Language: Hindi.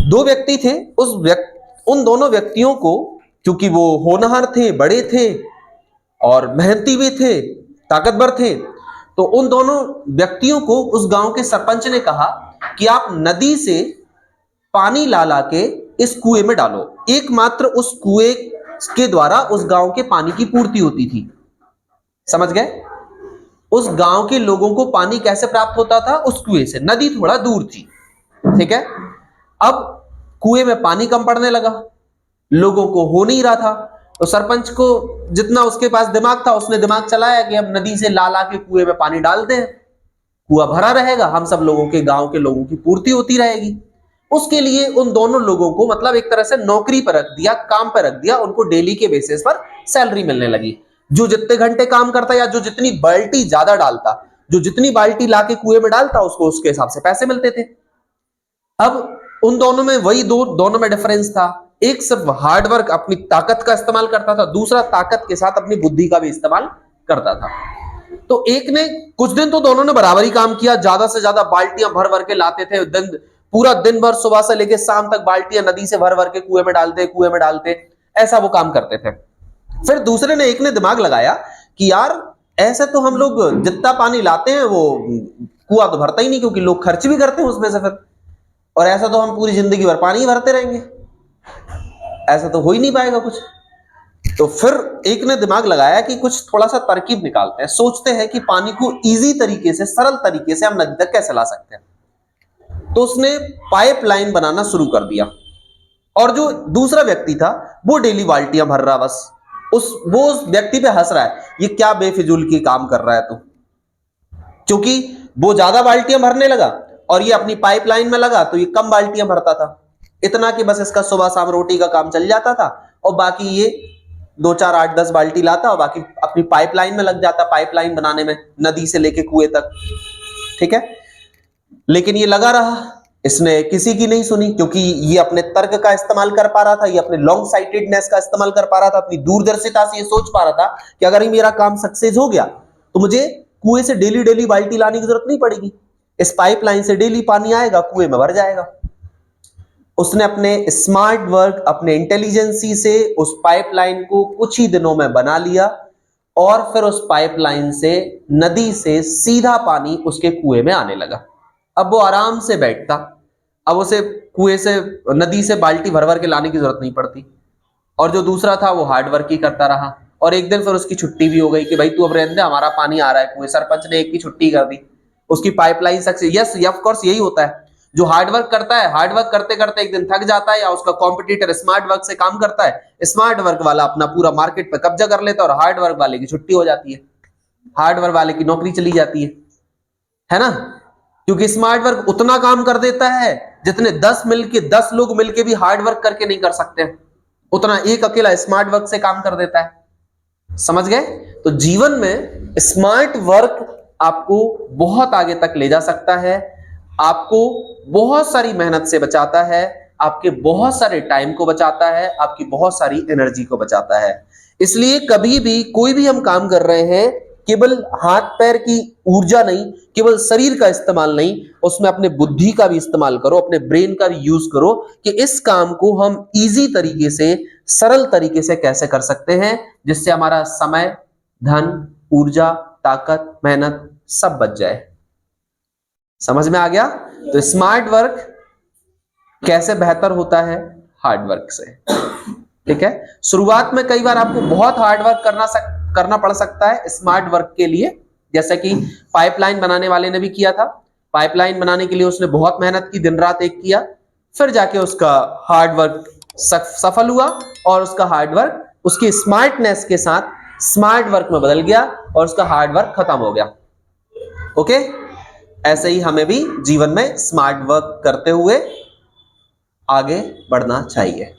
दो व्यक्ति थे, उन दोनों व्यक्तियों को, क्योंकि वो होनहार थे, बड़े थे और मेहनती भी थे, ताकतवर थे, तो उन दोनों व्यक्तियों को उस गांव के सरपंच ने कहा कि आप नदी से पानी ला ला के इस कुएं में डालो। एकमात्र उस कुएं के द्वारा उस गांव के पानी की पूर्ति होती थी। समझ गए? उस गांव के लोगों को पानी कैसे प्राप्त होता था? उस कुएं से। नदी थोड़ा दूर थी, ठीक है। अब कुएं में पानी कम पड़ने लगा, लोगों को हो नहीं रहा था, तो सरपंच को जितना उसके पास दिमाग था, उसने दिमाग चलाया कि अब नदी से ला ला के कुएं में पानी डालते हैं, कुआं भरा रहेगा, हम सब लोगों के, गांव के लोगों की पूर्ति होती रहेगी। उसके लिए उन दोनों लोगों को मतलब एक तरह से नौकरी पर रख दिया, काम पर रख दिया। उनको डेली के बेसिस पर सैलरी मिलने लगी। जो जितने घंटे काम करता या जो जितनी बाल्टी ज्यादा डालता, जो जितनी बाल्टी लाके कुएं में डालता, उसको उसके हिसाब से पैसे मिलते थे। अब उन दोनों में वही दोनों में डिफरेंस था। एक सिर्फ हार्डवर्क, अपनी ताकत का इस्तेमाल करता था, दूसरा ताकत के साथ अपनी बुद्धि का भी इस्तेमाल करता था। तो एक ने, कुछ दिन तो दोनों ने बराबर ही काम किया, ज्यादा से ज्यादा बाल्टियां भर भर के लाते थे, पूरा दिन भर सुबह से लेकर शाम तक बाल्टियां नदी से भर भर के कुएं में डालते, ऐसा वो काम करते थे। फिर दूसरे ने, एक ने दिमाग लगाया कि यार ऐसे तो हम लोग जितना पानी लाते हैं वो कुआं तो भरता ही नहीं, क्योंकि लोग खर्च भी करते हैं उसमें से फिर, और ऐसा तो हम पूरी जिंदगी भर पानी ही भरते रहेंगे, ऐसा तो हो ही नहीं पाएगा कुछ। तो फिर एक ने दिमाग लगाया कि कुछ थोड़ा सा तरकीब निकालते हैं, सोचते हैं कि पानी को इजी तरीके से, सरल तरीके से हम नदी तक कैसे ला सकते हैं। तो उसने पाइपलाइन बनाना शुरू कर दिया, और जो दूसरा व्यक्ति था वो डेली बाल्टियां भर रहा, बस वो उस व्यक्ति पे हंस रहा है, ये क्या बेफिजूल की काम कर रहा है तू, क्योंकि वो ज्यादा बाल्टियां भरने लगा और ये अपनी पाइपलाइन में लगा तो ये कम बाल्टियां भरता था, इतना कि बस इसका सुबह शाम रोटी का काम चल जाता था, और बाकी ये 2 4 8 10 बाल्टी लाता और बाकी अपनी पाइपलाइन में लग जाता, पाइपलाइन बनाने में नदी से लेके कुएं तक, ठीक है। लेकिन ये लगा रहा, इसने किसी की नहीं सुनी, क्योंकि ये अपने तर्क का इस्तेमाल कर पा रहा था, ये अपने लॉन्ग साइटेडनेस का इस्तेमाल कर पा रहा था, अपनी दूरदर्शिता से ये सोच पा रहा था कि अगर ये मेरा काम सक्सेस हो गया तो मुझे कुएं से डेली डेली बाल्टी लाने की जरूरत नहीं पड़ेगी, इस पाइपलाइन से डेली पानी आएगा, कुएं में भर जाएगा। उसने अपने स्मार्ट वर्क, अपने इंटेलिजेंसी से उस पाइपलाइन को कुछ ही दिनों में बना लिया, और फिर उस पाइपलाइन से नदी से सीधा पानी उसके कुएं में आने लगा। अब वो आराम से बैठता, अब उसे कुएं से, नदी से बाल्टी भर भर के लाने की जरूरत नहीं पड़ती। और जो दूसरा था वो हार्ड वर्क ही करता रहा, और एक दिन फिर उसकी छुट्टी भी हो गई कि भाई तू अब रहने दे, हमारा पानी आ रहा है कुएं। सरपंच ने एक की छुट्टी कर दी, उसकी pipeline success. Yes, of course यही होता है, जो हार्ड वर्क करता है, हार्ड वर्क करते करते एक दिन थक जाता है, या उसका कॉम्पिटिटर स्मार्ट वर्क से काम करता है, स्मार्ट वर्क वाला अपना पूरा मार्केट पे कब्जा कर लेता है, और हार्ड वर्क वाले की छुट्टी हो जाती है, हार्ड वर्क वाले की नौकरी चली जाती है ना। क्योंकि स्मार्ट वर्क उतना काम कर देता है जितने 10 लोग मिलके भी हार्ड वर्क करके नहीं कर सकते, उतना एक अकेला स्मार्ट वर्क से काम कर देता है। समझ गए? तो जीवन में स्मार्ट वर्क आपको बहुत आगे तक ले जा सकता है, आपको बहुत सारी मेहनत से बचाता है, आपके बहुत सारे टाइम को बचाता है, आपकी बहुत सारी एनर्जी को बचाता है। इसलिए कभी भी कोई भी हम काम कर रहे हैं, केवल हाथ पैर की ऊर्जा नहीं, केवल शरीर का इस्तेमाल नहीं, उसमें अपने बुद्धि का भी इस्तेमाल करो, अपने ब्रेन का भी यूज करो कि इस काम को हम इजी तरीके से, सरल तरीके से कैसे कर सकते हैं, जिससे हमारा समय, धन, ऊर्जा, ताकत, मेहनत सब बच जाए। समझ में आ गया? तो स्मार्ट वर्क कैसे बेहतर होता है हार्ड वर्क से, ठीक है। शुरुआत में कई बार आपको बहुत हार्ड वर्क करना पड़ सकता है स्मार्ट वर्क के लिए, जैसे कि पाइपलाइन बनाने वाले ने भी किया था। पाइपलाइन बनाने के लिए उसने बहुत मेहनत की, दिन रात एक किया, फिर जाके उसका हार्ड वर्क सफल हुआ, और उसका हार्ड वर्क उसकी स्मार्टनेस के साथ स्मार्ट वर्क में बदल गया, और उसका हार्ड वर्क खत्म हो गया। ओके, ऐसे ही हमें भी जीवन में स्मार्ट वर्क करते हुए आगे बढ़ना चाहिए।